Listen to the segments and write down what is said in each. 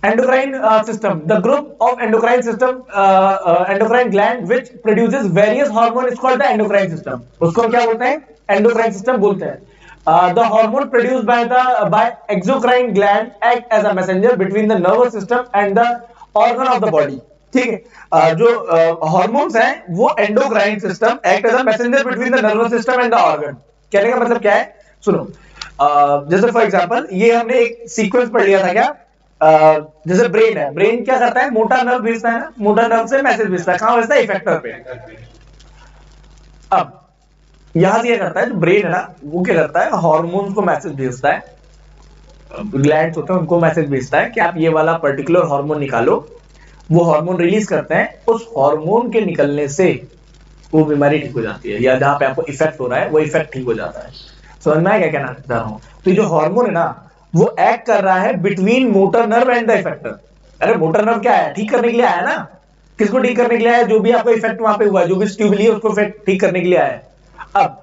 endocrine system, the group of endocrine system, endocrine gland which produces various hormone is called the endocrine system. उसको हम क्या बोलते हैं? Endocrine system बोलते हैं. The hormone produced by exocrine gland act as a messenger between the nervous system and the organ of the body. ठीक है. जो hormones हैं वो endocrine system act as a messenger between the nervous system and the organ. कहने का मतलब क्या है? सुनो. जैसे फॉर एग्जांपल ये हमने एक सीक्वेंस पढ़ लिया था क्या? जैसे ब्रेन है, ब्रेन क्या करता है? मोटा नर्व भेजता है ना, मोटा नर्व से मैसेज भेजता है, कहां भेजता है? इफेक्टर पे. अब यहां से क्या करता है, जो ब्रेन है ना वो क्या करता है? हार्मोन को मैसेज भेजता है, ग्लैंड्स होते हैं उनको मैसेज भेजता है कि आप ये वाला पर्टिकुलर हार्मोन निकालो. वो हार्मोन रिलीज करते हैं, उस हार्मोन के निकलने से वो बीमारी ठीक हो जाती है, या जहां पे आपको इफेक्ट हो रहा है वो इफेक्ट ठीक हो जाता है. समझ में क्या कहना चाह रहा हूं? तो जो हार्मोन है ना वो एक्ट कर रहा है between motor nerve and the effector. अरे मोटर नर्व क्या है? ठीक करने के लिए आया ना. किसको ठीक करने के लिए आया? जो भी आपको इफेक्ट वहां पे हुआ, जो भी स्टिमुली है उसको ठीक करने के लिए आया. अब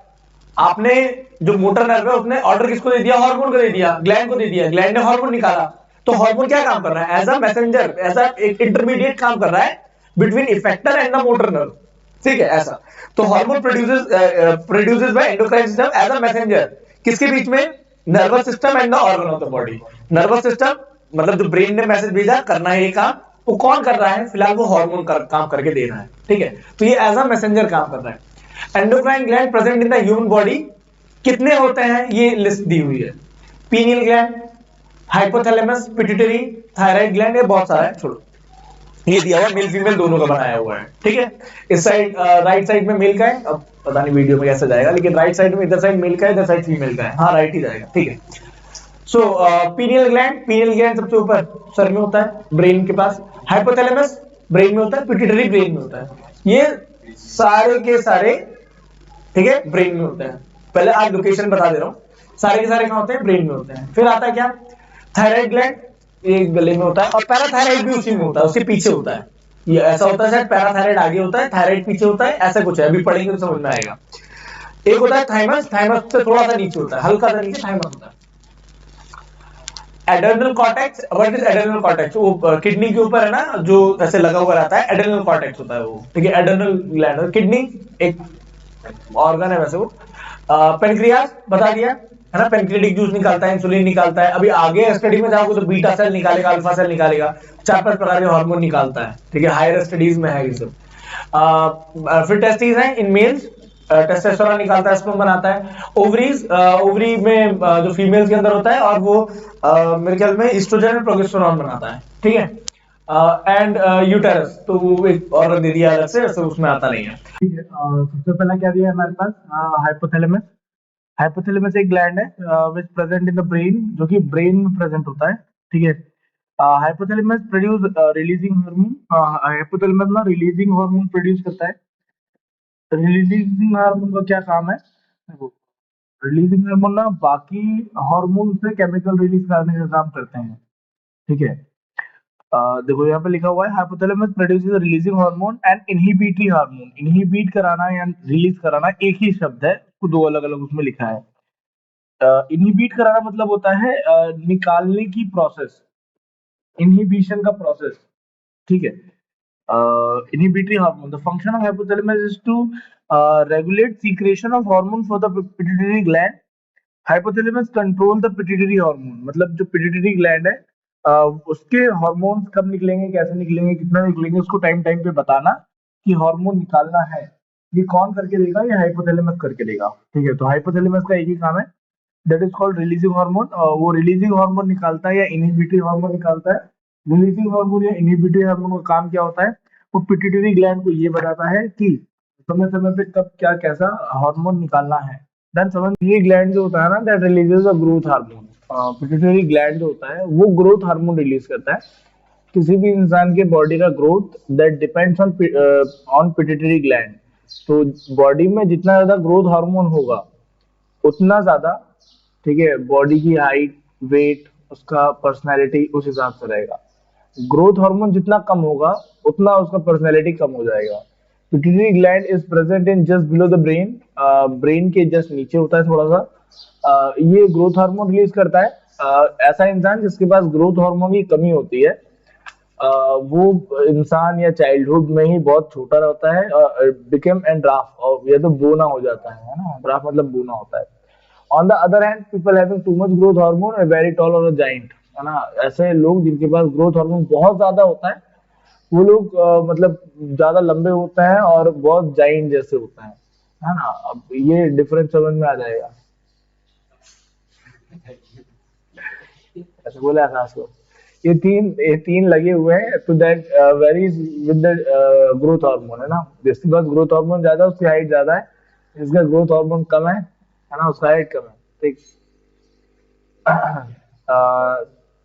आपने जो मोटर नर्व है उसने ऑर्डर किसको दे दिया? हार्मोन को दे दिया, ग्लैंड को दे दिया. ग्लैंड ने हार्मोन निकाला. तो हार्मोन क्या काम कर रहा है? As a messenger, as a intermediate काम कर रहा है between effector and the motor nerve. ठीक है ऐसा. तो hormone produces by endocrine system as a messenger. किसके बीच में? Nervous system and the organ of the body. Nervous system मतलब जो ब्रेन ने मैसेज भेजा करना है ये काम, वो कौन कर रहा है? फिलहाल वो हार्मोन काम करके दे रहा है. ठीक है. तो ये एज अ मैसेंजर काम कर रहा है. Endocrine gland present in the human body कितने होते हैं ये लिस्ट दी हुई है. Pineal gland, hypothalamus, pituitary, thyroid gland, ये बहुत सारा है. छोड़ो, ये दिया हुआ मेल फीमेल दोनों का बनाया हुआ है. ठीक है. इस साइड राइट साइड में मेल का है, अब पता नहीं वीडियो में कैसे जाएगा, लेकिन राइट साइड में इधर साइड मेल का है, इधर साइड फीमेल का है. हाँ राइट ही जाएगा. ठीक है. सो पीनियल ग्लैंड सबसे ऊपर सर में होता है, ब्रेन के पास. हाइपोथैलेमस ब्रेन में होता है, पिट्यूटरी ब्रेन में होता है. ये सारे के सारे ठीक है ब्रेन में होते हैं. पहले आज लोकेशन बता दे रहा हूं. सारे के सारे कहां होते हैं? ब्रेन में होते हैं. फिर आता है क्या? थायराइड ग्लैंड, ये गले में होता है, और पैराथायराइड भी उसी में होता है, उसके पीछे होता है. ये ऐसा होता है शायद पैराथायराइड आगे होता है, थायराइड पीछे होता है, ऐसा कुछ है, अभी पढ़ेंगे तो समझ में आएगा. एक होता है थाइमस, थाइमस से थोड़ा सा नीचे होता है, हल्का सा नीचे थाइमस होता है. Adrenal cortex, what is adrenal cortex? वो किडनी के ऊपर है ना जो ऐसे लगा हुआ रहता है, एड्रेनल कॉर्टेक्स होता है वो. ठीक है. एड्रेनल ग्लैंड, किडनी एक ऑर्गन है वैसे वो. पेनक्रियास बता दिया है ना, पेनक्रियाटिक जूस निकालता है, इंसुलिन निकालता है. अभी आगे स्टडी में जाओगे तो बीटा सेल निकालेगा, अल्फा सेल निकालेगा, 4-5 प्रकार के हार्मोन निकालता है. ठीक है. हायर स्टडीज में है ये सब. फिर टेस्टिस है इन मेल्स, टेस्टोस्टेरोन निकालता है, स्पर्म बनाता है. ओवरीज, ओवरी में जो फीमेल्स के अंदर होता है, और वो मेरे ख्याल में एस्ट्रोजन और प्रोजेस्टेरोन बनाता है. ठीक है. एंड यूटेरस तो वो एक ऑर्गन दे दिया अलग से, उसमें आता नहीं है. ठीक है. सबसे पहला क्या दिया है हमारे पास? हाइपोथैलेमस. हाइपोथैलेमस एक ग्लैंड है विच प्रेजेंट इन द ब्रेन, जो कि ब्रेन में प्रेजेंट होता है. ठीक है. Hypothalamus produce releasing hormone. Hypothalamus ना रिलीजिंग हार्मोन प्रोड्यूस करता है. रिलीजिंग हार्मोन का क्या काम है? रिलीजिंग हार्मोन ना बाकी हार्मोन से केमिकल रिलीज करने का काम करते हैं. ठीक है. देखो यहाँ पे लिखा हुआ है hypothalamus produces releasing hormone and inhibitory hormone. Inhibit कराना या रिलीज कराना एक ही शब्द है, तो दो अलग अलग उसमें लिखा है. इनहिबिट कराना मतलब होता है निकालने की प्रोसेस, इनहिबिशन का प्रोसेस. ठीक है. Inhibitory hormone. The function of hypothalamus is to regulate secretion of hormone for the pituitary gland. Hypothalamus control the pituitary hormone. मतलब जो pituitary gland है उसके hormones कब निकलेंगे, कैसे निकलेंगे, कितना निकलेंगे, उसको टाइम टाइम पे बताना कि हार्मोन निकालना है. ये कौन करके देगा? ये हाइपोथैलेमस करके देगा. ठीक है. तो हाइपोथैलेमस का एक ही काम है, that is called releasing hormone. वो रिलीजिंग हार्मोन निकालता है या इनहिबिटरी हार्मोन निकालता है. रिलीजिंग हार्मोन या इनहिबिटरी हार्मोन का काम क्या होता है? वो पिट्यूटरी ग्लैंड को ये बताता है कि समय समय पे कब क्या कैसा हार्मोन निकालना है. देन समझ, ये ग्लैंड जो होता है ना, that releases a growth hormone. Pituitary gland जो होता है वो ग्रोथ हार्मोन रिलीज करता है. किसी भी इंसान के बॉडी का growth that depends on pituitary gland. तो बॉडी में जितना ज्यादा ग्रोथ हार्मोन होगा उतना ज्यादा, ठीक है, बॉडी की हाइट, वेट, उसका पर्सनैलिटी उस हिसाब से रहेगा. ग्रोथ हार्मोन जितना कम होगा उतना उसका पर्सनैलिटी कम हो जाएगा. Pituitary gland is present in just below the brain. Brain के जस्ट नीचे होता है थोड़ा सा. ये ग्रोथ हार्मोन रिलीज करता है. ऐसा इंसान जिसके पास ग्रोथ हार्मोन की कमी होती है वो इंसान या चाइल्डहुड में ही बहुत छोटा रहता है, बिकम एंड ड्राफ, और ये तो बूना हो जाता है ना, ड्राफ मतलब बूना होता है। On the other hand, people having too much growth hormone are very tall और जाइंट, है ना। ऐसे लोग जिनके पास ग्रोथ हार्मोन बहुत ज्यादा होता है, वो लोग मतलब ज्यादा लंबे होते हैं और बहुत जाइंट जैसे होते हैं, है ना। अब ये डिफरेंस समझ में आ जाएगा। ऐसे बोला था उसको। ये तीन लगे हुए हैं, तो that varies with the growth hormone, है ना। जिसके पास ग्रोथ हार्मोन ज्यादा है उसकी हाइट ज्यादा है, जिसका ग्रोथ हार्मोन कम है ना, उसका हाइट कम है। ठीक।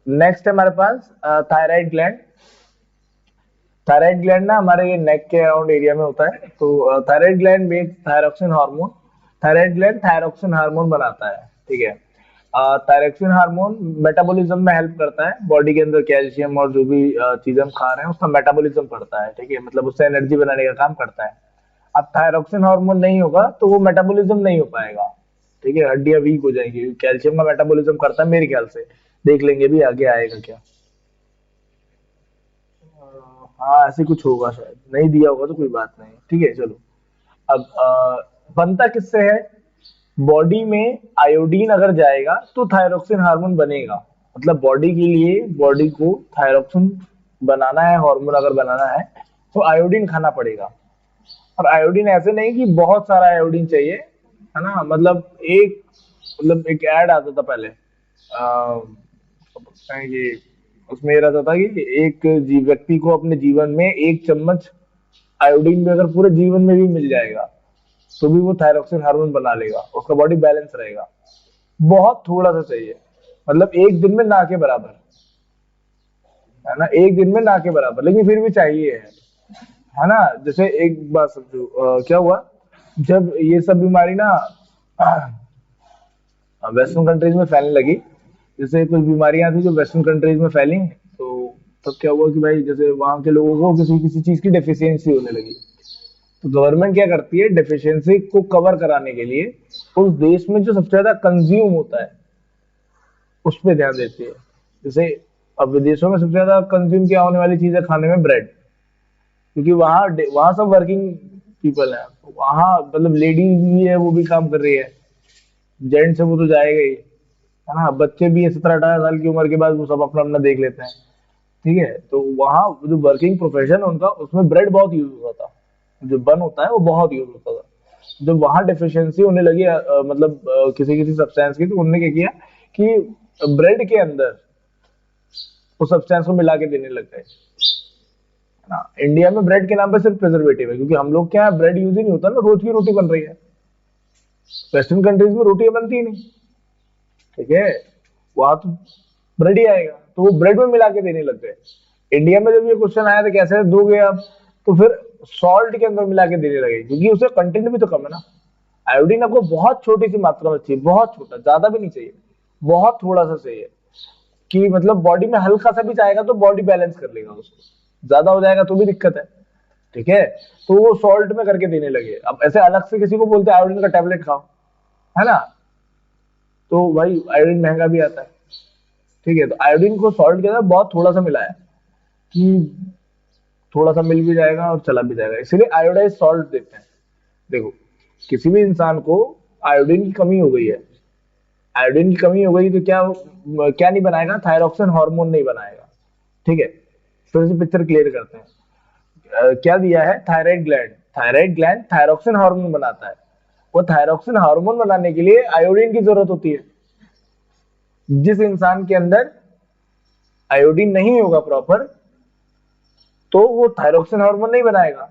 नेक्स्ट है हमारे पास थायराइड ग्लैंड। थायराइड ग्लैंड ना हमारे ये नेक के अराउंड एरिया में होता है। तो thyroid gland make thyroxine hormone. Thyroid gland thyroxine hormone बनाता है, ठीक है। थायरोक्सिन हार्मोन मेटाबॉलिज्म में हेल्प करता है, बॉडी के अंदर कैल्शियम और जो भी चीजें हम खा रहे हैं उसका मेटाबॉलिज्म करता है, ठीक है, मतलब उससे एनर्जी बनाने का काम करता है। अब थायरोक्सिन हार्मोन नहीं होगा तो वो मेटाबॉलिज्म नहीं हो पाएगा, ठीक है, हड्डियां वीक हो जाएंगी। कैल्शियम का मेटाबॉलिज्म करता है मेरे ख्याल से, देख लेंगे भी आगे आएगा क्या। हाँ ऐसे कुछ होगा शायद, नहीं दिया होगा तो कोई बात नहीं, ठीक है चलो। अब बनता किससे है? बॉडी में आयोडीन अगर जाएगा तो थायरोक्सिन हार्मोन बनेगा। मतलब बॉडी के लिए, बॉडी को थायरोक्सिन बनाना है, हार्मोन अगर बनाना है तो आयोडीन खाना पड़ेगा। और आयोडीन ऐसे नहीं कि बहुत सारा आयोडीन चाहिए, है ना। मतलब एक ऐड आता था पहले, कि उसमें ये रहता था कि एक व्यक्ति को अपने जीवन में 1 चम्मच आयोडीन भी अगर पूरे जीवन में भी मिल जाएगा तो भी वो थायरोक्सिन हार्मोन बना लेगा, उसका बॉडी बैलेंस रहेगा। बहुत थोड़ा सा चाहिए, मतलब एक दिन में ना के बराबर, है ना, एक दिन में ना के बराबर, लेकिन फिर भी चाहिए, है ना। जैसे एक बात समझो, क्या हुआ जब ये सब बीमारी ना वेस्टर्न कंट्रीज में फैलने लगी, जैसे कुछ बीमारियां थी जो वेस्टर्न कंट्रीज में फैली, तो तब क्या हुआ कि भाई जैसे वहां के लोगों को किसी किसी चीज की डेफिशिएंसी होने लगी। तो गवर्नमेंट क्या करती है, डेफिशिएंसी को कवर कराने के लिए उस देश में जो सबसे ज्यादा कंज्यूम होता है उस पर ध्यान देती है। जैसे अब विदेशों में सबसे ज्यादा कंज्यूम किया होने वाली चीज है खाने में ब्रेड, क्योंकि वहाँ वहाँ सब वर्किंग पीपल है, वहाँ मतलब लेडीज भी है वो भी काम कर रही है, जेंट्स है वो तो जाएगा ही, है ना। बच्चे भी है 17-18 साल की उम्र के बाद वो सब अपना अपना देख लेते हैं, ठीक है। तो वहाँ जो वर्किंग प्रोफेशन है उनका, उसमें ब्रेड बहुत यूज होता था, जो बन होता है वो बहुत यूज होता था। जब वहां डेफिशिएंसी होने लगी मतलब किसी किसी सब्सटेंस की, तो उन्होंने क्या किया कि ब्रेड के अंदर उस सब्सटेंस को मिला के देने लग गए, है ना। इंडिया में ब्रेड के नाम पे सिर्फ प्रिजर्वेटिव है, क्योंकि हम लोग क्या ब्रेड यूज ही नहीं होता ना, रोज की रोटी बन रही है। वेस्टर्न कंट्रीज में रोटियां बनती ही नहीं, ठीक है, वहां तो ब्रेड ही आएगा, तो वो ब्रेड में मिला के देने लग गए। इंडिया में जब ये क्वेश्चन आया तो कैसे दोगे आप, तो फिर सॉल्ट के अंदर मिला के देने लगे, क्योंकि उससे कंटेंट भी तो कम है ना। आयोडीन आपको बहुत छोटी सी मात्रा में चाहिए, बहुत छोटा, ज्यादा भी नहीं चाहिए, बहुत थोड़ा सा चाहिए, कि मतलब बॉडी में हल्का सा भी जाएगा तो बॉडी बैलेंस कर लेगा उसको, ज्यादा हो जाएगा तो भी दिक्कत है, ठीक है। तो वो सॉल्ट में करके देने लगे। अब ऐसे अलग से किसी को बोलते हैं आयोडीन का टैबलेट खाओ, है ना, तो भाई आयोडीन महंगा भी आता है, ठीक है। तो आयोडीन को सॉल्ट के अंदर बहुत थोड़ा सा मिलाया कि थोड़ा सा मिल भी जाएगा और चला भी जाएगा, इसीलिए आयोडाइज सॉल्ट देते हैं। देखो, किसी भी इंसान को आयोडीन की कमी हो गई है, आयोडीन की कमी हो गई तो क्या क्या नहीं बनाएगा, थायरोक्सिन हार्मोन नहीं बनाएगा, ठीक है। फिर से पिक्चर क्लियर करते हैं। क्या दिया है, thyroid gland, thyroid gland thyroxine hormone बनाता है। वो थायरोक्सिन हार्मोन बनाने के लिए आयोडीन की जरूरत होती है। जिस इंसान के अंदर आयोडीन नहीं होगा प्रॉपर, तो वो थायरोक्सिन हार्मोन नहीं बनाएगा,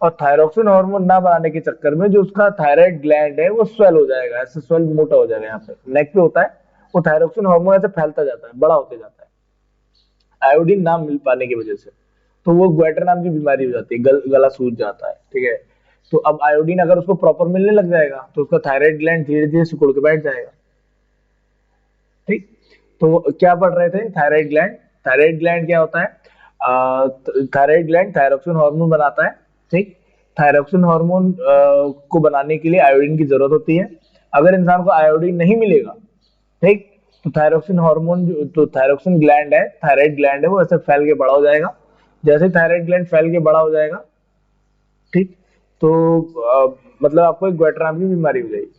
और थायरोक्सिन हार्मोन ना बनाने के चक्कर में जो उसका थायराइड ग्लैंड है वो स्वेल हो जाएगा, ऐसे स्वेल मोटा हो जाएगा, यहाँ पे नेक पे होता है, वो थायरोक्सिन हार्मोन ऐसे फैलता जाता है, बड़ा होते जाता है आयोडीन ना मिल पाने की वजह से। तो वो ग्वेटर नाम की बीमारी हो जाती है, गला सूज जाता है, ठीक है। तो अब आयोडीन अगर उसको प्रॉपर मिलने लग जाएगा तो उसका थायराइड ग्लैंड धीरे धीरे सिकुड़ के बैठ जाएगा, ठीक। तो क्या पढ़ रहे थे, थायराइड ग्लैंड। थायराइड ग्लैंड क्या होता है, थायराइड ग्लैंड थायरोक्सिन हार्मोन बनाता है, ठीक। थायरोक्सिन हार्मोन को बनाने के लिए आयोडीन की जरूरत होती है। अगर इंसान को आयोडीन नहीं मिलेगा, ठीक, तो थायरोक्सिन हार्मोन जो तो थायरोक्सिन ग्लैंड है, थायराइड ग्लैंड है, वो ऐसे फैल के बड़ा हो जाएगा। जैसे थायराइड ग्लैंड फैल के बड़ा हो जाएगा, ठीक, तो मतलब आपको एक ग्वेटर नाम की बीमारी हो जाएगी।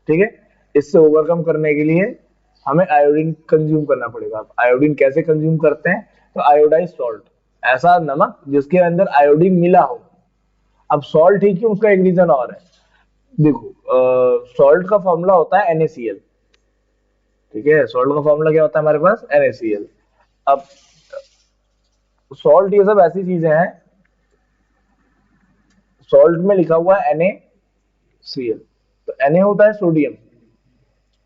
ठीक है, इससे ओवरकम करने के लिए हमें आयोडीन कंज्यूम करना पड़ेगा। अब आयोडीन कैसे कंज्यूम करते हैं? तो आयोडाइज सॉल्ट, ऐसा नमक जिसके अंदर आयोडीन मिला हो। अब सॉल्ट ही क्यों, उसका एक रीजन और है। देखो, सॉल्ट का फॉर्मूला होता है NaCl। ठीक है, सॉल्ट का फॉर्मूला क्या होता है हमारे पास? NaCl। अब सॉल्ट ये सब ऐसी चीजें हैं, सॉल्ट में लिखा हुआ है NaCl। तो Na होता है सोडियम,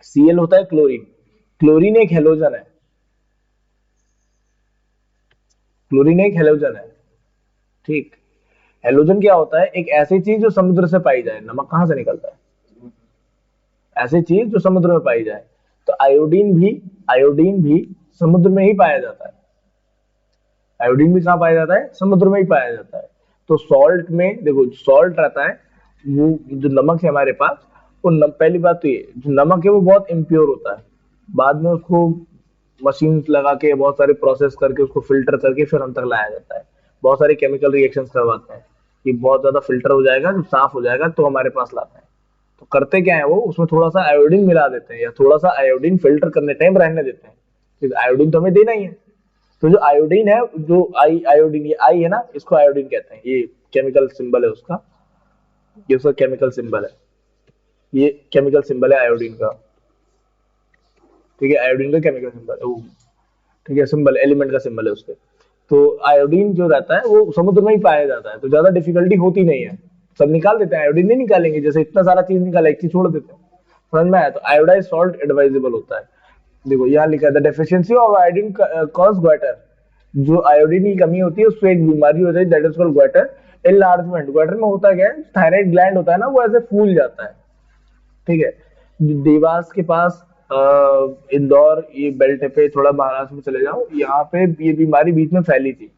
Cl होता है क्लोरीन। क्लोरीन एक हेलोजन है, क्लोरीन एक हेलोजन है। ठीक, हेलोजन क्या होता है? एक ऐसी चीज जो समुद्र से पाई जाए। नमक कहां से निकलता है? ऐसी चीज जो समुद्र में पाई जाए। तो आयोडीन भी समुद्र में ही पाया जाता है। आयोडीन भी कहाँ पाया जाता है? समुद्र में ही पाया जाता है। तो सॉल्ट में देखो, सॉल्ट रहता है, वो जो नमक है हमारे पास, पहली बात तो ये, जो नमक है वो बहुत इम्प्योर होता है। बाद में उसको मशीन लगा के बहुत सारे प्रोसेस करके उसको फिल्टर करके फिर हम तक लाया जाता है। बहुत सारे केमिकल रिएक्शंस करवाते हैं कि बहुत ज्यादा फिल्टर हो जाएगा, जब साफ हो जाएगा तो हमारे पास लाते हैं। तो करते क्या है वो, उसमें थोड़ा सा आयोडीन मिला देते हैं, या थोड़ा सा आयोडीन फिल्टर करने टाइम रहने देते हैं, क्योंकि आयोडीन तो हमें देना ही है। तो जो आयोडीन है, जो आयोडीन, ये आई है ना, इसको आयोडीन कहते हैं। ये केमिकल सिंबल है उसका, ये उसका केमिकल सिंबल है, ये केमिकल सिंबल है आयोडीन का। ठीक है, आयोडीन का केमिकल सिंबल है वो। ठीक है, सिंबल, एलिमेंट का सिंबल है उसके। तो आयोडीन जो रहता है वो समुद्र में ही पाया जाता है, तो ज्यादा डिफिकल्टी होती नहीं है। सब निकाल देते हैं, आयोडीन नहीं निकालेंगे, जैसे इतना सारा चीज निकाला, एक चीज छोड़ देते हैं। समझ में आया? तो आयोडाइज सॉल्ट एडवाइजेबल होता है। देखो यहाँ लिखा है, the deficiency of iodine cause goitre. जो आयोडीन की कमी होती है उससे एक बीमारी हो जाती है, दैट इज कॉल्ड ग्वेटर एनलार्जमेंट। ग्वेटर में होता क्या है? थायराइड ग्लैंड होता है ना, वो ऐसे फूल जाता है। ठीक है, देवास के पास, इंदौर, ये बेल्ट पे थोड़ा महाराष्ट्र में चले जाओ, यहाँ पे ये बीमारी बीच में फैली थी।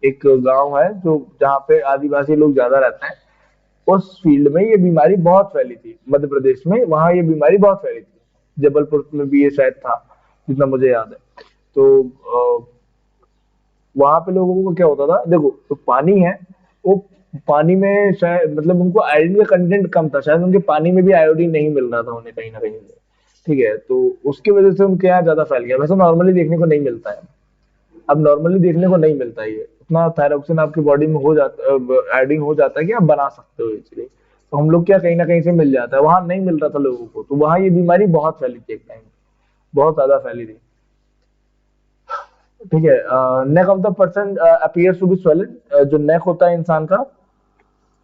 एक गांव है जो, जहाँ पे आदिवासी लोग ज्यादा रहते हैं, उस फील्ड में ये बीमारी बहुत फैली थी, मध्य प्रदेश में, वहां ये बीमारी बहुत फैली थी। जबलपुर में भी ये शायद था, जितना मुझे याद है। तो वहां पे लोगों को क्या होता था, देखो, तो पानी है, वो पानी में शायद, मतलब उनको आयोडीन का कंटेंट कम था, शायद उनके पानी में भी आयोडीन नहीं मिल रहा था उन्हें कहीं ना कहीं से। ठीक है, तो उसकी वजह से उनके यहाँ ज्यादा फैल गया। वैसे नॉर्मली देखने को नहीं मिलता है, अब नॉर्मली देखने को नहीं मिलता है ये उतना। थायरोक्सिन आपकी बॉडी में हो जाता, आयोडीन हो जाता है कि आप बना सकते हो इजीली। तो हम लोग क्या, कहीं ना कहीं से मिल जाता है, वहां नहीं मिल रहा था लोगों को, तो वहां ये बीमारी बहुत फैली थी एक टाइम, बहुत ज्यादा फैली थी। ठीक है, neck of the person appears to be swollen. जो नेक होता है इंसान का,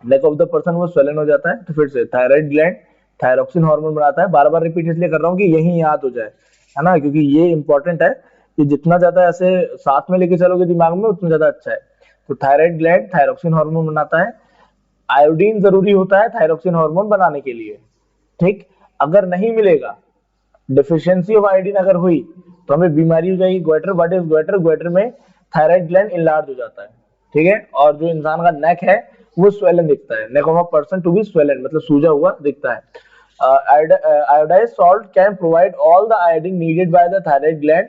नेक ऑफ द पर्सन, वो स्वेलन हो जाता है। तो फिर से थायराइड ग्लैंड थायरोक्सिन हार्मोन बनाता है। बार बार रिपीट इसलिए कर रहा हूँ कि यही याद हो जाए, है ना, क्योंकि ये इंपॉर्टेंट है कि जितना ज्यादा ऐसे साथ में लेके चलोगे दिमाग में, उतना ज्यादा अच्छा है। तो थायराइड ग्लैंड थायरोक्सिन हार्मोन बनाता है। आयोडीन जरूरी होता है थायरोक्सिन हार्मोन बनाने के लिए। ठीक, अगर नहीं मिलेगा, डिफिशियंसी ऑफ आयोडीन अगर हुई, तो हमें बीमारी हो जाएगी ग्वेटर। What is ग्वेटर? ग्वेटर में थायराइड ग्लैंड इनलार्ज हो जाता है। ठीक है, और जो इंसान का नेक है वो स्वेलन दिखता है। Neck of a person to be swollen, मतलब सूजा हुआ दिखता है। Iodise salt can provide all the iodine needed by the thyroid gland.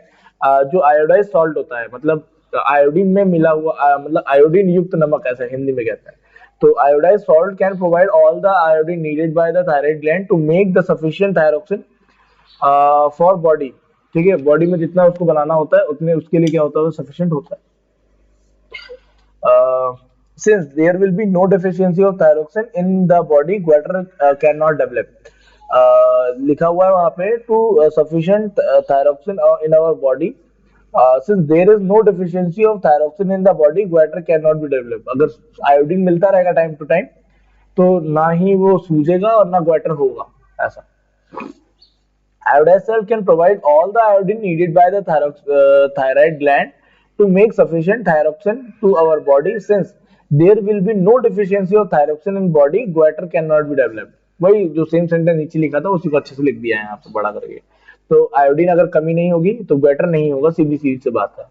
जो आयोडाइज सॉल्ट होता है, मतलब आयोडीन में मिला हुआ, मतलब आयोडीन युक्त नमक, ऐसा हिंदी में कहते हैं। तो iodise salt can provide all the iodine needed by the thyroid gland to make the sufficient thyroxine for body. ठीक है, बॉडी में जितना उसको बनाना होता है उतने उसके लिए क्या होता है, सफिशिएंट होता है। Since there will be no deficiency of thyroxine in the body, goiter cannot develop. लिखा हुआ है वहां पे, to sufficient thyroxine in our body. Since there is no deficiency of thyroxine in the body, goiter cannot be developed. अगर iodine मिलता रहेगा time to time, तो ना ही वो सूजेगा और ना गोइटर होगा, ऐसा। Iodized salt can provide all the iodine needed by the thyroid gland to make sufficient thyroxine to our body. Since there will be no deficiency of thyroxine in body, goiter cannot be developed. वही जो same sentence नीचे लिखा था उसी को अच्छे से लिख दिया है यहाँ पे बड़ा करके। तो आयोडीन अगर कमी नहीं होगी तो गोइटर नहीं होगा, सीधी सीधी से बात है।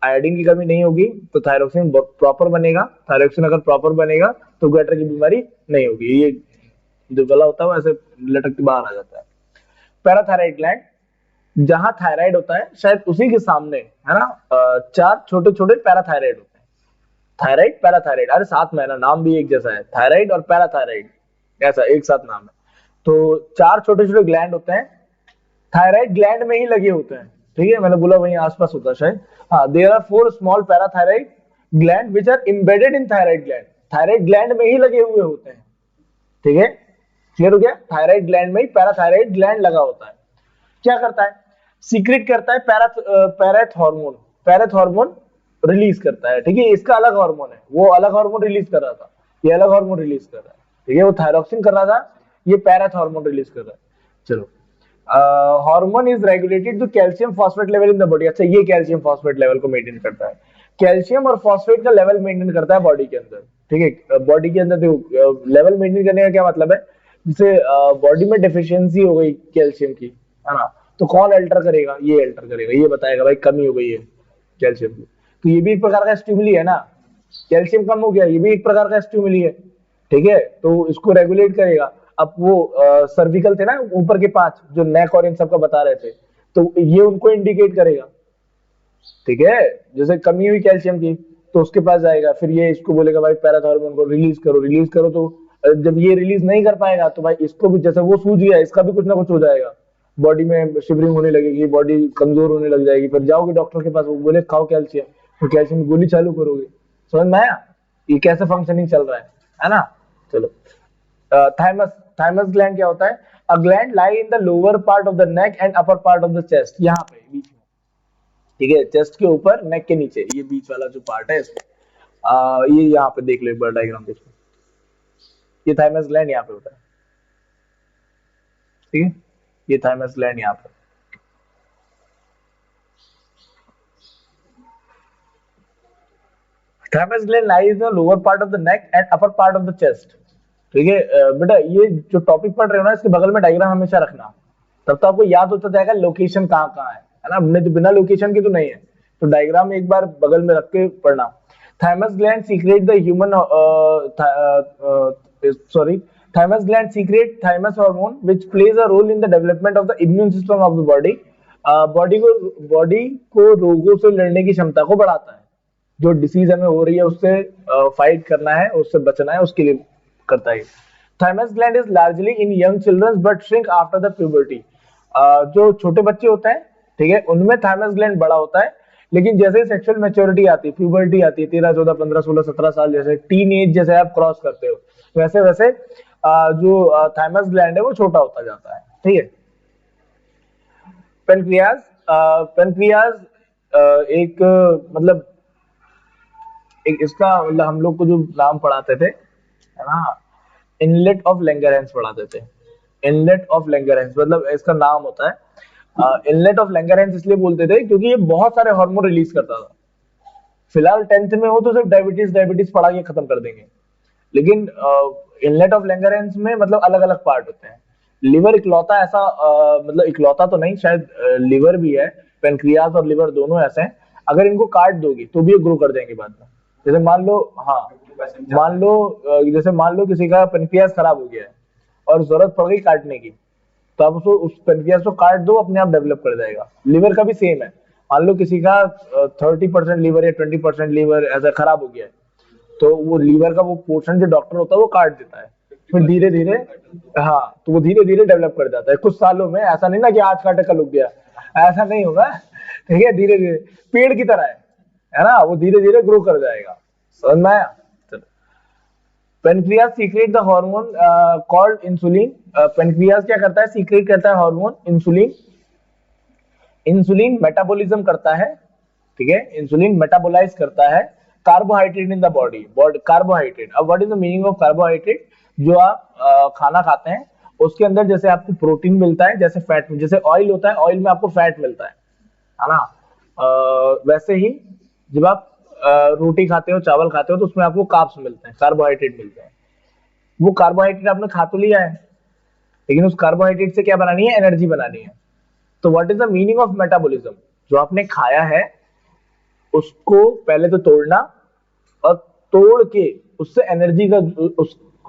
आयोडीन की कमी नहीं होगी तो थायरोक्सिन प्रॉपर बनेगा, थायरोक्सिन अगर प्रॉपर बनेगा तो गोइटर की बीमारी नहीं होगी। ये जो गला होता है वो ऐसे लटक के बाहर आ जाता है। पैराथायराइड ग्लैंड, जहां थायराइड होता है शायद उसी के सामने है ना 4 छोटे छोटे पैराथायराइड होते हैं। थायराइड पैराथायराइड, अरे साथ में है ना, नाम भी एक जैसा है, थायराइड और पैराथायराइड, ऐसा एक साथ नाम है। तो 4 छोटे छोटे ग्लैंड होते हैं, थायराइड ग्लैंड में ही लगे होते हैं। ठीक है, मैंने बोला वहीं आसपास होता है शायद। हाँ, there are 4 small parathyroid gland which are embedded in thyroid gland, thyroid gland में ही लगे हुए होते हैं। ठीक है, क्लियर हो गया? थायराइड ग्लैंड में ही पैराथायराइड ग्लैंड लगा होता है। क्या करता है? सीक्रेट करता है पैरेथ हार्मोन, पैरेथ हार्मोन रिलीज करता है। ठीक है, इसका अलग हार्मोन है, वो अलग हार्मोन रिलीज कर रहा था, ये अलग हार्मोन रिलीज कर रहा है। ठीक है, वो थायरोक्सिन कर रहा था, ये पैरेथ हार्मोन रिलीज कर रहा है। चलो, hormone is regulated to calcium phosphate level in the body. अच्छा, ये कैल्शियम फॉस्फेट लेवल को मेंटेन करता है, कैल्शियम और फॉस्फेट का लेवल मेंटेन करता है बॉडी के अंदर। ठीक है, बॉडी के अंदर लेवल मेंटेन करने का क्या मतलब है? जैसे बॉडी में डेफिशिएंसी हो गई कैल्शियम की, है ना, तो कौन अल्टर करेगा? ये अल्टर करेगा, ये बताएगा भाई कमी हो गई है कैल्शियम की, तो ये भी एक प्रकार का स्टिमुली है ना, कैल्शियम कम हो गया, ये भी एक प्रकार का स्टिमुली है। ठीक है, तो इसको रेगुलेट करेगा। अब वो सर्विकल थे ना ऊपर के 5 जो नेक और इन सब का बता रहे थे, तो ये उनको इंडिकेट करेगा। ठीक है, जैसे कमी हुई कैल्शियम की तो उसके पास जाएगा, फिर ये इसको बोलेगा भाई पैराथॉर्मोन को रिलीज करो, रिलीज करो। तो जब ये रिलीज नहीं कर पाएगा तो भाई इसको भी, जैसे वो सूझ गया, इसका भी कुछ ना कुछ हो जाएगा, बॉडी में शिवरिंग होने लगेगी, बॉडी कमजोर होने लग जाएगी, फिर जाओगे डॉक्टर के पास, वो बोले खाओ कैल्शियम, तो कैल्शियम की गोली चालू करोगे। समझ में आया ये कैसे फंक्शनिंग चल रहा है ना? चलो, थाइमस, थाइमस ग्लैंड क्या होता है? A gland lie in the lower part of the neck and upper part of the chest, यहाँ पे बीच में। ठीक है, चेस्ट के ऊपर, नेक के नीचे, ये बीच वाला जो पार्ट है इसमें, ये यहाँ पे देख लो, एक बार डायग्राम देखो, ये थाइमस ग्लैंड यहाँ पे होता है। ठीक है, ये थाइमस ग्लैंड यहाँ पे, thymus gland lies in the lower part of the neck and upper part of the chest. ठीक है, बेटा ये जो टॉपिक पढ़ रहे हो ना, इसके बगल में डायग्राम हमेशा रखना, तब तो आपको याद होता जाएगा लोकेशन कहाँ कहाँ है ना? नहीं तो बिना लोकेशन के तो नहीं है, तो डायग्राम एक बार बगल में रख के पढ़ना। Thymus gland secrete the human sorry thymus gland secrete thymus hormone which plays a role in the development of the immune system of the body. Body को रोगों से लड़ने की क्षमता को बढ़ाता है, जो डिसीज हमें हो रही है उससे फाइट करना है, उससे बचना है, उसके लिए करता है। Thymus gland is largely in young children but shrink after the puberty. जो छोटे बच्चे होते हैं, ठीक है, उनमें थाइमस ग्लैंड बड़ा होता है, लेकिन जैसे सेक्सुअल मैच्योरिटी आती है, प्यूबर्टी आती है, 13 14 15 16 17 साल, जैसे टीन एज जैसे आप क्रॉस करते हो, वैसे वैसे जो थाइमस ग्लैंड है वो छोटा होता जाता है। ठीक है, पेनक्रियाज, पेनक्रियाज एक मतलब एक इसका मतलब हम लोग को जो नाम पढ़ाते थे, है ना, इनलेट ऑफ लैंगरहैंस पढ़ाते थे। इनलेट ऑफ लैंगरहैंस मतलब इसका नाम होता है इनलेट ऑफ लैंगरहैंस, इसलिए बोलते थे क्योंकि ये बहुत सारे हार्मोन रिलीज करता था। फिलहाल 10th में हो तो सिर्फ डायबिटीज डायबिटीज पढ़ा के खत्म कर देंगे, लेकिन इनलेट ऑफ लैंगरहैंस में मतलब अलग अलग पार्ट होते हैं। लिवर इकलौता ऐसा मतलब इकलौता तो नहीं, शायद लिवर भी है, पेनक्रियाज और लिवर दोनों ऐसे हैं, अगर इनको काट दोगे तो भी ये ग्रो कर जाएंगे बाद में। जैसे मान लो, हाँ मान लो जैसे मान लो किसी का पेनक्रियाज खराब हो गया है और जरूरत पड़ गई काटने की, तो आप उसको उस पेनक्रियाज को काट दो, अपने आप डेवलप कर जाएगा। लिवर का भी सेम है, मान लो किसी का 30% लीवर या 20% लीवर ऐसा खराब हो गया है, तो वो लीवर का वो पोर्शन जो डॉक्टर होता है वो काट देता है, फिर धीरे धीरे, हाँ तो वो धीरे धीरे डेवलप कर जाता है कुछ सालों में। ऐसा नहीं ना कि आज काटे कल उग गया, ऐसा नहीं होगा। ठीक है, धीरे धीरे पेड़ की तरह है ना, वो धीरे धीरे ग्रो कर जाएगा। समझ में आया? Pancreas secret the hormone called insulin. Pancreas क्या करता है? सीक्रेट करता है हार्मोन इंसुलिन। इंसुलिन मेटाबॉलिज्म करता है, ठीक है, इंसुलिन मेटाबोलाइज करता है carbohydrate in the body. Carbohydrate, अब what is the meaning of carbohydrate? जो आप खाना खाते हैं उसके अंदर जैसे आपको प्रोटीन मिलता है, जैसे फैट, जैसे ऑयल होता है, ऑयल में आपको फैट मिलता है ना, वैसे ही जब आप रोटी खाते हो, चावल खाते हो, तो उसमें आपको कार्ब्स मिलते हैं, कार्बोहाइड्रेट मिलते हैं। वो कार्बोहाइड्रेट आपने खा तो लिया है, लेकिन उस कार्बोहाइड्रेट से क्या बनानी है? एनर्जी बनानी है। तो what is the meaning of metabolism? जो आपने खाया है उसको पहले तो तोड़ना, और तोड़ के उससे एनर्जी का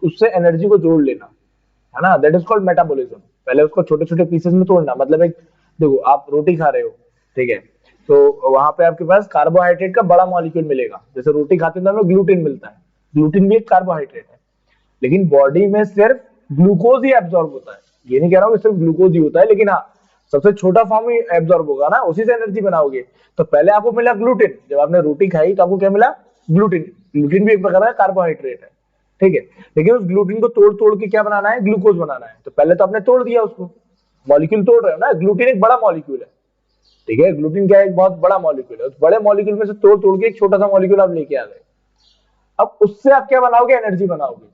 उससे एनर्जी को जोड़ लेना, है ना, दैट इज कॉल्ड मेटाबॉलिज्म। पहले उसको छोटे छोटे पीसेस में तोड़ना, मतलब एक देखो आप रोटी खा रहे हो, ठीक है, तो वहां पे आपके पास कार्बोहाइड्रेट का बड़ा मॉलिक्यूल मिलेगा। जैसे रोटी खाते हैं तो हमें ग्लूटीन मिलता है, ग्लूटीन भी एक कार्बोहाइड्रेट है। लेकिन बॉडी में सिर्फ ग्लूकोज ही एब्जॉर्ब होता है, ये नहीं कह रहा हूँ कि सिर्फ ग्लूकोज ही होता है, लेकिन हाँ सबसे छोटा फॉर्म ही एब्जॉर्ब होगा ना, उसी से एनर्जी बनाओगे। तो पहले आपको मिला ग्लूटीन, जब आपने रोटी खाई तो आपको क्या मिला? ग्लूटीन। ग्लूटीन भी एक प्रकार का कार्बोहाइड्रेट है, ठीक है। लेकिन उस ग्लूटीन को तोड़ तोड़ के क्या बनाना है? ग्लूकोज बनाना है। तो पहले तो आपने तोड़ दिया उसको, मॉलिक्यूल तोड़ रहे हो ना, ग्लूटीन एक बड़ा मॉलिक्यूल है, ठीक है, ग्लूटीन क्या है? एक बहुत बड़ा मॉलिक्यूल है। उस बड़े मॉलिक्यूल में से तोड़ तोड़ के एक छोटा सा मॉलिक्यूल आप लेके आ गए। अब उससे आप क्या बनाओगे? एनर्जी बनाओगे।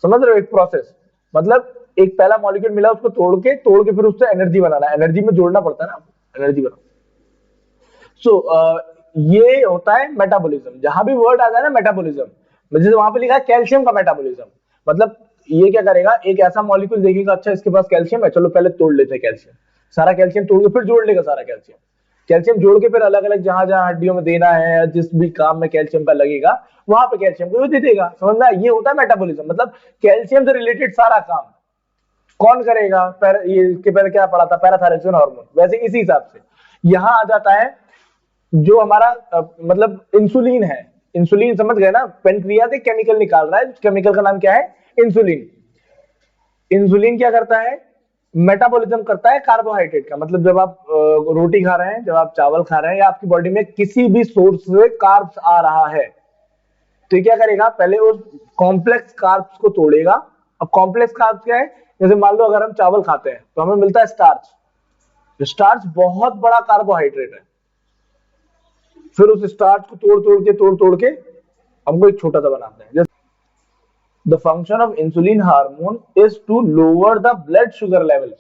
समझ रहे हो एक प्रोसेस? मतलब एक पहला मॉलिक्यूल मिला, उसको तोड़ के फिर उससे एनर्जी बनाना। एनर्जी में जोड़ना पड़ता है ना, एनर्जी बनाओ। सो ये होता है मेटाबॉलिज्म। जहां भी वर्ड आ जाए ना मेटाबॉलिज्म, जैसे वहां पे लिखा है कैल्शियम का मेटाबॉलिज्म, मतलब ये क्या करेगा? एक ऐसा मॉलिक्यूल देखेगा, अच्छा इसके पास कैल्शियम है, चलो पहले तोड़ लेते हैं कैल्शियम। सारा कैल्शियम तोड़ के फिर जोड़ लेगा सारा कैल्शियम। कैल्शियम जोड़ के फिर अलग अलग जहां जहां हड्डियों में देना है, जिस भी काम में कैल्शियम का लगेगा वहां पे कैल्शियम को दे देगा। समझ में? ये होता है मेटाबॉलिज्म, मतलब कैल्शियम से रिलेटेड सारा काम कौन करेगा? ये इसके पहले क्या पढ़ा था? पैराथायरॉक्सिन हार्मोन। वैसे इसी हिसाब से यहां आ जाता है जो हमारा मतलब इंसुलिन है। इंसुलिन समझ गए ना? पेनक्रियास एक केमिकल निकाल रहा है, केमिकल का नाम क्या है? इंसुलिन। इंसुलिन क्या करता है? मेटाबॉलिज्म करता है कार्बोहाइड्रेट का। मतलब जब आप रोटी खा रहे हैं, जब आप चावल खा रहे हैं, या आपकी बॉडी में किसी भी सोर्स से कार्ब्स आ रहा है, तो क्या करेगा? पहले उस कॉम्प्लेक्स कार्ब्स को तोड़ेगा। अब कॉम्प्लेक्स कार्ब्स क्या है? जैसे मान लो अगर हम चावल खाते हैं तो हमें मिलता है स्टार्च। स्टार्च बहुत बड़ा कार्बोहाइड्रेट है। फिर उस स्टार्च को तोड़ तोड़ के हमको एक छोटा सा बनाते हैं। The function of insulin hormone is to lower the blood sugar level.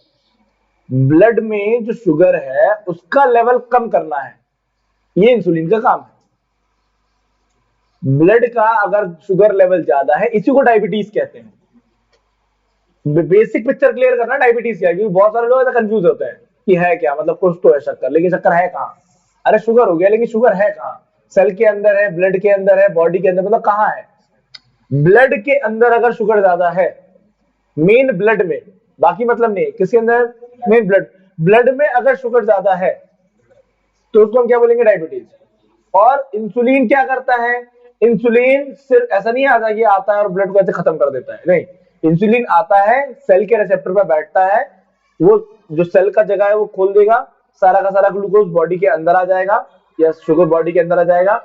Blood में जो शुगर है उसका लेवल कम करना है, ये इंसुलिन का काम है। ब्लड का अगर शुगर लेवल ज्यादा है, इसी को डायबिटीज कहते हैं। बेसिक पिक्चर क्लियर करना डायबिटीज क्या है, क्योंकि बहुत सारे लोग ऐसा कंफ्यूज होते हैं कि है क्या, मतलब कुछ तो है शक्कर, लेकिन शक्कर है कहां? अरे शुगर हो गया, लेकिन शुगर है कहां? सेल के अंदर है, ब्लड के अंदर है, बॉडी के अंदर, मतलब कहां है? ब्लड के अंदर अगर शुगर ज्यादा है, मेन ब्लड में, बाकी मतलब नहीं, किसके अंदर? Main blood. ब्लड में अगर शुगर ज्यादा है तो उसको हम क्या बोलेंगे? डायबिटीज। और इंसुलिन क्या करता है? इंसुलिन सिर्फ ऐसा नहीं आता कि आता है और ब्लड को ऐसे खत्म कर देता है, नहीं। इंसुलिन आता है, सेल के रिसेप्टर पर बैठता है, वो जो सेल का जगह है वो खोल देगा, सारा का सारा ग्लूकोज बॉडी के अंदर आ जाएगा, या शुगर बॉडी के अंदर आ जाएगा।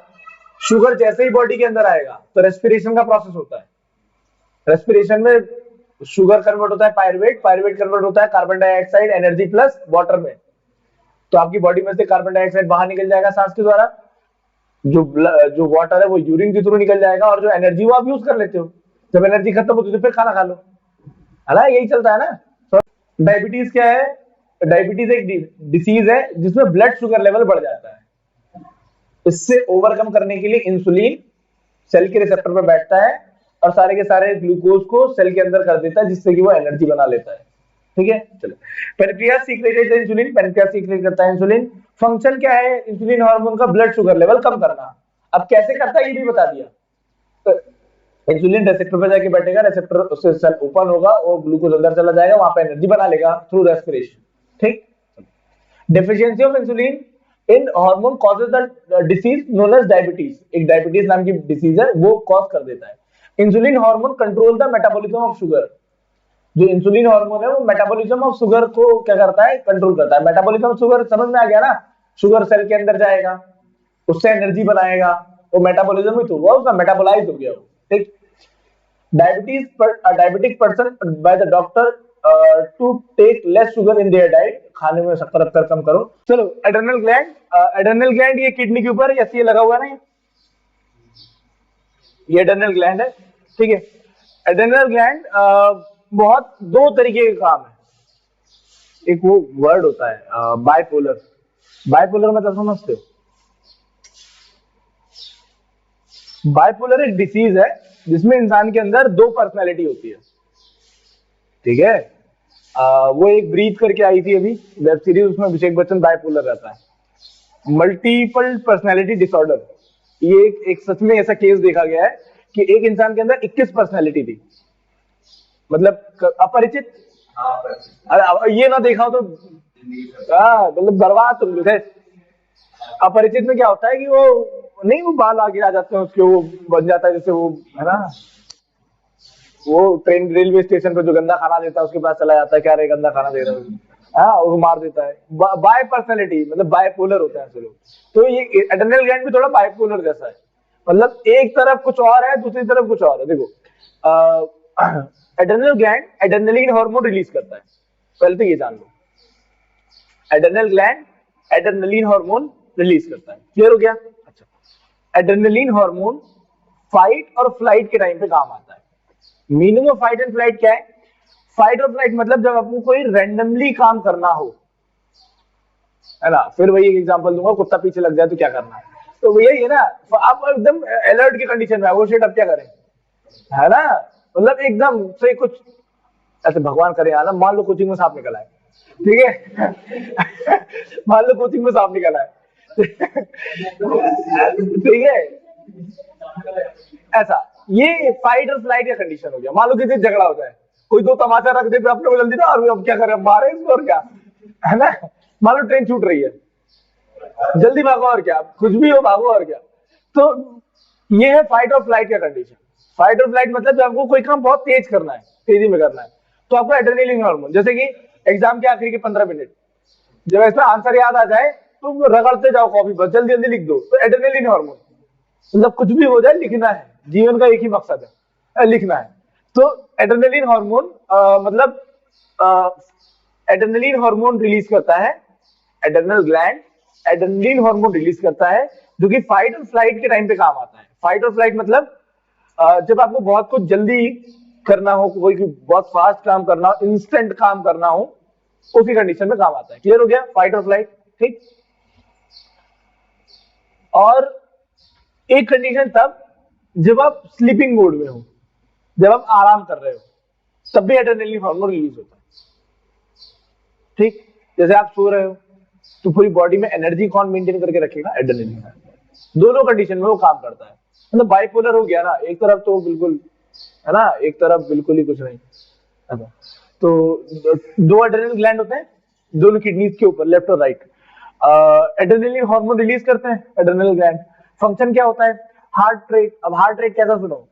शुगर जैसे ही बॉडी के अंदर आएगा तो रेस्पिरेशन का प्रोसेस होता है। रेस्पिरेशन में शुगर कन्वर्ट होता है पायरुवेट, पायरुवेट कन्वर्ट होता है carbon dioxide energy plus water में। तो आपकी बॉडी में से कार्बन डाइऑक्साइड बाहर निकल जाएगा सांस के द्वारा, जो वाटर है वो यूरिन के थ्रू निकल जाएगा, और जो एनर्जी वो आप यूज कर लेते हो। जब एनर्जी खत्म होती है तो फिर खाना खा लो, है ना? यही चलता है ना। तो डायबिटीज क्या है? डायबिटीज एक डिसीज है जिसमें ब्लड शुगर लेवल बढ़ जाता है। इससे ओवरकम करने के लिए इंसुलिन सेल के रिसेप्टर पर बैठता है और सारे के सारे ग्लूकोज को सेल के अंदर कर देता है, जिससे कि वो एनर्जी बना लेता है। ठीक है, चलो। Pancreas secreted insulin, pancreas secret करता है इंसुलिन। फंक्शन क्या है इंसुलिन हार्मोन का? ब्लड शुगर लेवल कम करना। अब कैसे करता है ये भी बता दिया। तो इंसुलिन रिसेप्टर पे जाके बैठेगा, रिसेप्टर उससे सेल ओपन होगा और ग्लूकोज अंदर चला जाएगा, वहां पे एनर्जी बना लेगा थ्रू रेस्पिरेशन। ठीक। Deficiency of insulin in hormone causes the disease known as diabetes. एक डायबिटीज नाम की डिसीज है, वो कॉज कर देता है। Insulin hormone control the metabolism of sugar. जो इंसुलिन हार्मोन है वो मेटाबॉलिज्म ऑफ शुगर को क्या करता है? कंट्रोल करता है। मेटाबॉलिज्म ऑफ शुगर समझ में आ गया ना? शुगर सेल के अंदर जाएगा, उससे एनर्जी बनाएगा, वो मेटाबॉलिज्म ही तो हुआ, उसका मेटाबोलाइज हो गया वो। ठीक। Diabetes diabetic person by the doctor to take less sugar in their diet. खाने में शक्कर अक्कर कम करो। चलो, एड्रेनल ग्लैंड। एड्रेनल ग्लैंड ये किडनी के ऊपर ऐसे ये लगा हुआ है ना, ये एड्रेनल ग्लैंड है। ठीक है। एड्रेनल ग्लैंड बहुत दो तरीके के काम है। एक वो वर्ड होता है बाइपोलर। बाइपोलर मतलब समझते हो? बाइपोलर एक डिसीज है जिसमें इंसान के अंदर दो पर्सनैलिटी होती है। ठीक है। वो एक ब्रीथ करके आई थी अभी वेब सीरीज, उसमें अभिषेक बच्चन बाइपोलर रहता है। मल्टीपल पर्सनैलिटी डिसऑर्डर, ये एक सच में ऐसा केस देखा गया है कि एक इंसान के अंदर 21 पर्सनैलिटी थी। मतलब अपरिचित। अरे ये ना देखा हो तो मतलब बर्बाद तुम लोग थे। अपरिचित में क्या होता है कि वो नहीं, वो बाल आगे आ जाते हैं उसके, वो बन जाता है जैसे वो, है ना, वो ट्रेन रेलवे स्टेशन पे जो गंदा खाना देता है उसके पास चला जाता है, क्या रे गंदा खाना दे रहा है, हाँ वो मार देता है। बाय पर्सनैलिटी मतलब बायपोलर होते हैं ऐसे लोग। तो ये एड्रेनल ग्लैंड भी थोड़ा बायपोलर जैसा है, मतलब एक तरफ कुछ और है, दूसरी तरफ कुछ और है। देखो adrenal gland adrenaline hormone release करता है, पहले तो ये जान लो। Adrenal gland adrenaline hormone release करता है, क्लियर हो गया? अच्छा, एड्रेनलिन हार्मोन फाइट और फ्लाइट के टाइम पे काम आता है। Meaning of fight and flight क्या है? फाइट और फ्लाइट मतलब जब आपको कोई रैंडमली काम करना हो, है ना, फिर वही एक एग्जांपल दूंगा, कुत्ता पीछे लग जाए तो क्या करना है, तो वो यही है ना, आप एकदम अलर्ट की कंडीशन में है, वो शिट अब क्या करें, है ना, मतलब एकदम से कुछ ऐसे भगवान करे आना, मान लो कोचिंग में सांप निकला है, ठीक है मान लो कोचिंग में सांप निकला है ठीक है, ऐसा ये फाइट और फ्लाइट का कंडीशन हो गया। मान लो किसी से झगड़ा होता है, कोई दो तमाचा रख दे पे अपने को जल्दी ना, और अब क्या करें, मारे इसको और क्या, है ना। मान लो ट्रेन छूट रही है, जल्दी भागो और क्या, कुछ भी हो भागो और क्या। तो ये है फाइट और फ्लाइट का कंडीशन। फाइट और फ्लाइट मतलब जब आपको कोई काम बहुत तेज करना है, तेजी में करना है, तो आपको एड्रेनलिन हार्मोन, जैसे कि एग्जाम के आखिरी के 15 मिनट जब इसका आंसर याद आ जाए तो रगड़ते जाओ कॉपी पर, जल्दी जल्दी लिख दो, तो एड्रेनलिन हार्मोन, मतलब कुछ भी हो जाए लिखना है, जीवन का एक ही मकसद है, लिखना है। तो एड्रेनलिन हार्मोन मतलब एड्रेनलिन हार्मोन रिलीज करता है, adrenal gland adrenaline hormone release करता है, जो कि फाइट और फ्लाइट के टाइम पे काम आता है। फाइट और फ्लाइट मतलब जब आपको बहुत कुछ जल्दी करना हो, कोई बहुत फास्ट काम करना हो, इंस्टेंट काम करना हो, उसी कंडीशन में काम आता है। क्लियर हो गया? फाइट और फ्लाइट, ठीक। और एक कंडीशन तब जब आप स्लीपिंग मोड में हो, जब आप आराम कर रहे हो, तब भी एड्रेनलिन हार्मोन रिलीज होता है, ठीक। जैसे आप सो रहे हो तो पूरी बॉडी में एनर्जी कौन मेंटेन करके रखेगा? एड्रेनलिन। दोनों कंडीशन में वो काम करता है, मतलब बाइपोलर हो गया ना, एक तरफ तो बिल्कुल, है ना, एक तरफ बिल्कुल ही कुछ नहीं, ऐसा। तो दो एड्रेनल ग्लैंड होते हैं दोनों किडनीज के ऊपर, लेफ्ट और राइट। एड्रेनलिन हार्मोन रिलीज करते हैं एड्रेनल ग्लैंड। फंक्शन क्या होता है? Heart rate. अब हार्ट रेट कैसा सुनो,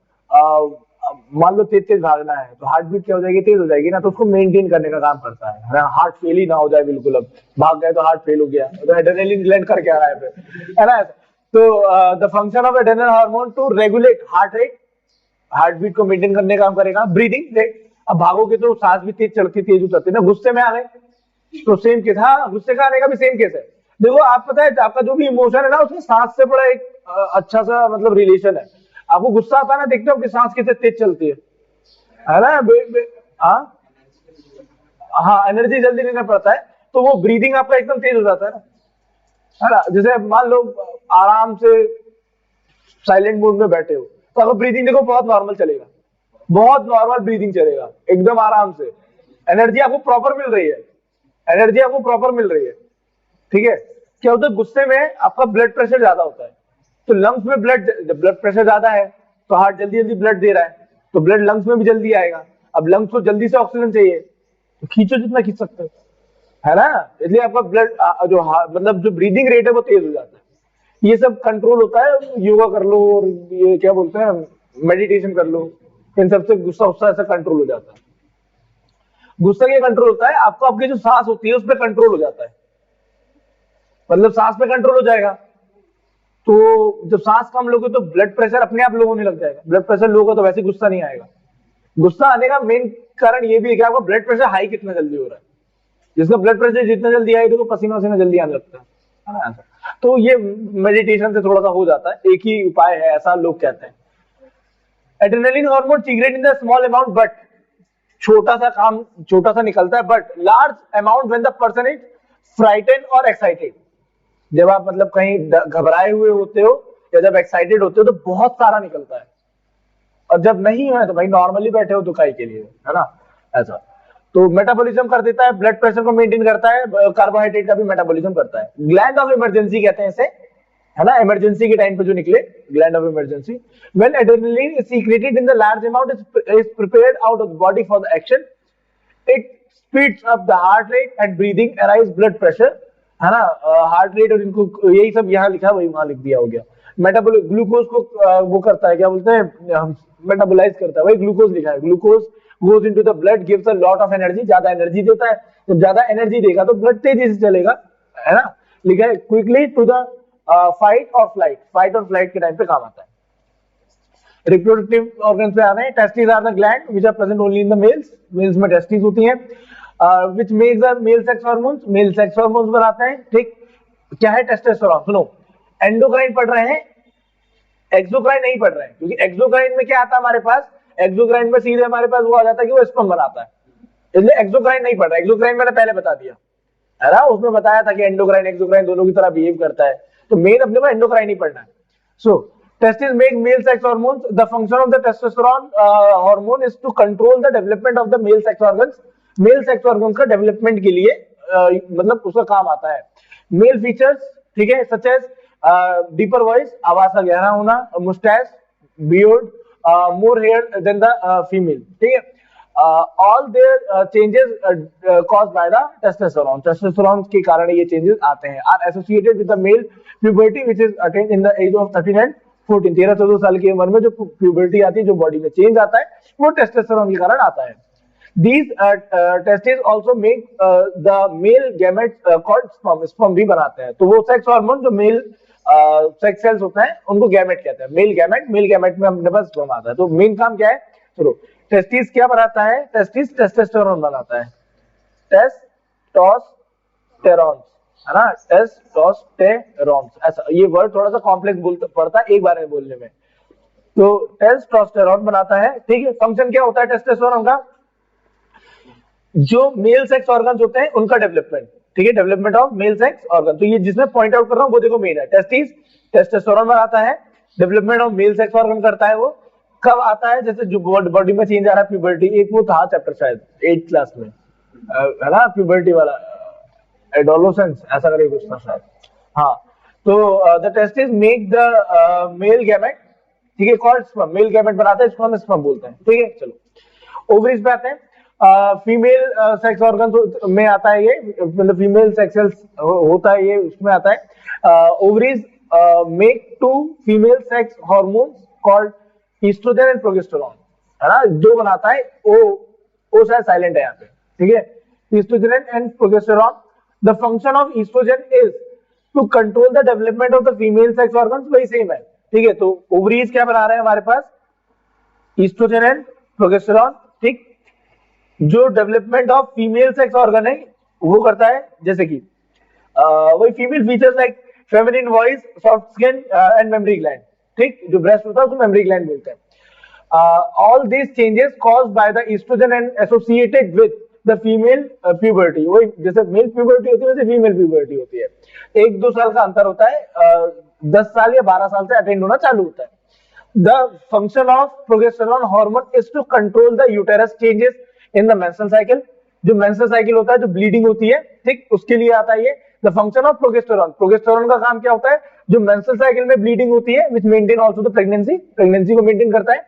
मान लो तेज तेज भागना है तो हार्ट बीट क्या हो जाएगी? तेज हो जाएगी ना, तो उसको मेंटेन करने का काम करता है, हार्ट फेल ही ना हो जाए बिल्कुल, अब भाग गए तो हार्ट फेल हो गया, तो एड्रेनलिन ग्लैंड कर क्या रहा है फिर, है ना। तो the function of adrenal hormone to regulate heart rate, heart beat को मेंटेन करने का काम करेगा। ब्रीदिंग रेट, अब भागोगे तो सांस भी तेज चढ़ती तेज उतरती ना। गुस्से में आ गए तो सेम केस, हाँ गुस्से का आने का भी सेम केस है। देखो आप पता है आपका जो भी इमोशन है ना, उसमें सांस से बड़ा एक अच्छा सा मतलब रिलेशन है। आपको गुस्सा आता है ना, देखते हो कि सांस कितने तेज चलती है ना। हाँ हाँ, एनर्जी जल्दी लेना पड़ता है, तो वो ब्रीदिंग आपका एकदम तेज हो जाता है ना। जैसे मान लो आराम से साइलेंट मोड में बैठे हो, तो अगर ब्रीदिंग देखो बहुत नॉर्मल चलेगा, बहुत नॉर्मल ब्रीदिंग चलेगा एकदम आराम से, एनर्जी आपको प्रॉपर मिल रही है, एनर्जी आपको प्रॉपर मिल रही है, ठीक है। क्या होता है? गुस्से में आपका ब्लड प्रेशर ज्यादा होता है, तो लंग्स में ब्लड प्रेशर ज्यादा है, तो हार्ट जल्दी जल्दी ब्लड दे रहा है, तो ब्लड लंग्स में भी जल्दी आएगा। अब लंग्स को जल्दी से ऑक्सीजन चाहिए, तो खींचो जितना खींच सकते हो, है ना। इसलिए आपका ब्लड जो मतलब जो ब्रीदिंग रेट है वो तेज हो जाता है। ये सब कंट्रोल होता है, योगा कर लो और ये क्या बोलते हैं मेडिटेशन कर लो, इन सबसे गुस्सा उस्सा ऐसा कंट्रोल हो जाता है। गुस्सा क्या कंट्रोल होता है? आपको आपकी जो सांस होती है उस पर कंट्रोल हो जाता है, मतलब सांस पे कंट्रोल हो जाएगा। तो जब सांस कम लोगे तो ब्लड प्रेशर अपने आप लो होने लग जाएगा। ब्लड प्रेशर लो होगा तो वैसे गुस्सा नहीं आएगा। गुस्सा आने का मेन कारण ये भी है कि आपका ब्लड प्रेशर हाई कितना जल्दी हो रहा है। जिसका ब्लड प्रेशर जितना जल्दी आए तो पसीना वसीना जल्दी आने लगता है। तो ये मेडिटेशन से थोड़ा सा हो जाता है, एक ही उपाय है ऐसा लोग कहते हैं। Adrenaline hormone secret in the small amount, but छोटा सा काम छोटा सा निकलता है, but large amount when the person is frightened और एक्साइटेड। जब आप मतलब कहीं घबराए हुए होते हो या जब एक्साइटेड होते हो तो बहुत सारा निकलता है, और जब नहीं है तो भाई नॉर्मली बैठे हो तो काई के लिए, है ना, ऐसा। तो मेटाबॉलिज्म कर देता है, ब्लड प्रेशर को मेंटेन करता है, कार्बोहाइड्रेट का भी मेटाबॉलिज्म करता है। ग्लैंड ऑफ इमरजेंसी कहते हैं इसे, है ना, इमरजेंसी के टाइम पे जो निकले, gland of emergency. When adrenaline is secreted in the large amount is prepared out of the body for the action, it speeds up the heart rate and breathing arise blood pressure, है ना, heart rate और इनको यही सब यहाँ लिखा वही वहां लिख दिया हो गया। मेटाबॉलिक ग्लूकोज को वो करता है, क्या बोलते हैं, मेटाबोलाइज करता है, वही ग्लूकोज लिखा है। Glucose goes into the blood, gives a lot of energy, ज्यादा एनर्जी देता है। जब ज्यादा एनर्जी देगा तो ब्लड तेजी से चलेगा, है ना। लिखा है क्विकली टू द फाइट और फ्लाइट, फाइट और फ्लाइट के टाइम पे काम आता है। रिप्रोडक्टिव ऑर्गन्स पे आ रहे हैं। Testis are the gland which are present only in the males, males में टेस्टिस होती हैं। Which makes the male sex hormones, male sex hormones बनाते हैं, ठीक। क्या है टेस्टोस्टेरोन, सुनो, एंडोक्राइन पढ़ रहे हैं, एक्सोक्राइन नहीं पढ़ रहे हैं, क्योंकि एक्सोक्राइन में क्या आता है हमारे पास, एक्सोक्राइन में सीधे हमारे पास वो आ जाता है कि वो स्पर्म बनाता है, इसलिए एक्सोक्राइन नहीं पढ़ रहा। एक्सोक्राइन मैंने पहले बता दिया है ना, उसमें बताया था कि एंडोक्राइन एक्सोक्राइन दोनों की तरह बिहेव करता है, तो मेन अपने को एंडोक्राइन ही पढ़ना है। सो testes make male sex hormones, the function of the testosterone hormone is to control the development of the male sex organs, male sex organs का development के लिए मतलब उसका काम आता है। male features, ठीक है, such as deeper voice, आवाज का गहरा होना, mustache, beard, more hair than the female, ठीक है। all their changes caused by the testosterone, testosterone के कारण ये changes आते हैं, are associated with the male puberty which is attained in the age of 13 and 14, 13-14 साल की उम्र में जो प्यूबर्टी आती है, जो बॉडी में चेंज आता है, वो टेस्टोस्टेरोन के कारण आता है। These testes also make the male gametes called sperm, sperm भी बनाते हैं। तो वो सेक्स हार्मोन जो मेल सेक्स सेल्स होते हैं उनको गैमेट कहते हैं। मेल गैमेट में अपने पास स्पर्म आता है। तो मेन काम क्या है, चलो, टेस्टिस क्या बनाता है, टेस्टिस टेस्टोस्टेरोन बनाता है, टेस्टोस्टेरोन, है ना, टेस्टोस्टेरोन, ऐसा ये वर्ड थोड़ा सा कॉम्प्लेक्स पड़ता है एक बार में बोलने में। तो टेस्टोस्टेरोन बनाता है, ठीक है। फंक्शन क्या होता है टेस्टोस्टेरोन का, जो मेल सेक्स ऑर्गन्स होते हैं उनका डेवलपमेंट, ठीक है, development of male sex organ. तो ये जिसमें पॉइंट आउट कर रहा हूं वो देखो मेन है, टेस्टिस टेस्टोस्टेरोन बनाता है, development of male sex organ करता है। वो कब आता है, जैसे जो बॉडी में चेंज आ रहा है, प्यूबर्टी, एक वो था चैप्टर शायद 8th क्लास में, है ना, प्यूबर्टी वाला, एडोलेसेंस ऐसा करके कुछ था शायद, हाँ। तो the testis make the male gamete, ठीक है, कॉल्ड स्पर्म, मेल गैमेट बनाता है, इसको हम स्पर्म बोलते हैं, ठीक है। चलो ओवरीज पे आते हैं। फीमेल सेक्स ऑर्गन में आता है ये, मतलब फीमेल सेक्स सेल्स होता है ये, उसमें आता है। Ovaries make two female sex hormones called estrogen and progesterone, है ना, जो बनाता है ओ शायद साइलेंट है यहाँ पे, ठीक है, estrogen and progesterone. The function of estrogen is to control the development of the female sex organs, वही सेम है, ठीक है। तो ओवरीज क्या बना रहे हैं हमारे पास, ईस्ट्रोजन एंड प्रोजेस्टेरोन, ठीक। जो development of female sex organ है वो करता है, जैसे कि वही female features like feminine voice, soft skin and memory gland, ठीक, जो ब्रेस्ट होता है उसको मेमोरी ग्लैंड बोलते हैं। All these changes caused by the estrogen and associated with the female puberty, वही जैसे मेल प्यूबर्टी होती है वैसे फीमेल प्यूबर्टी होती है। 1-2 साल का अंतर होता है, 10 साल या 12 साल से अटेंड होना चालू होता है। The function of progesterone hormone is to control the uterus changes in the menstrual cycle, जो menstrual cycle होता है, जो bleeding होती है, ठीक, उसके लिए आता है ये। The function of progesterone, progesterone का काम क्या होता है, जो menstrual cycle में bleeding होती है, which maintain also the pregnancy, pregnancy को maintain करता है,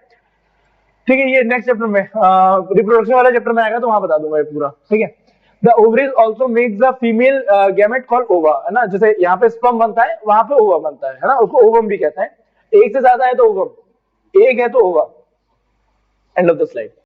ठीक है। ये नेक्स्ट चैप्टर में रिप्रोडक्शन वाला चैप्टर में आएगा तो वहां बता दूंगा ये पूरा, ठीक है। The ovaries also makes the female gamete called ova, है ना, जैसे यहाँ पे sperm बनता है वहां पे ova बनता है ना, उसको ovum भी कहते हैं। एक से ज्यादा है तो ओवम, एक है तो ओवा। End of the slide.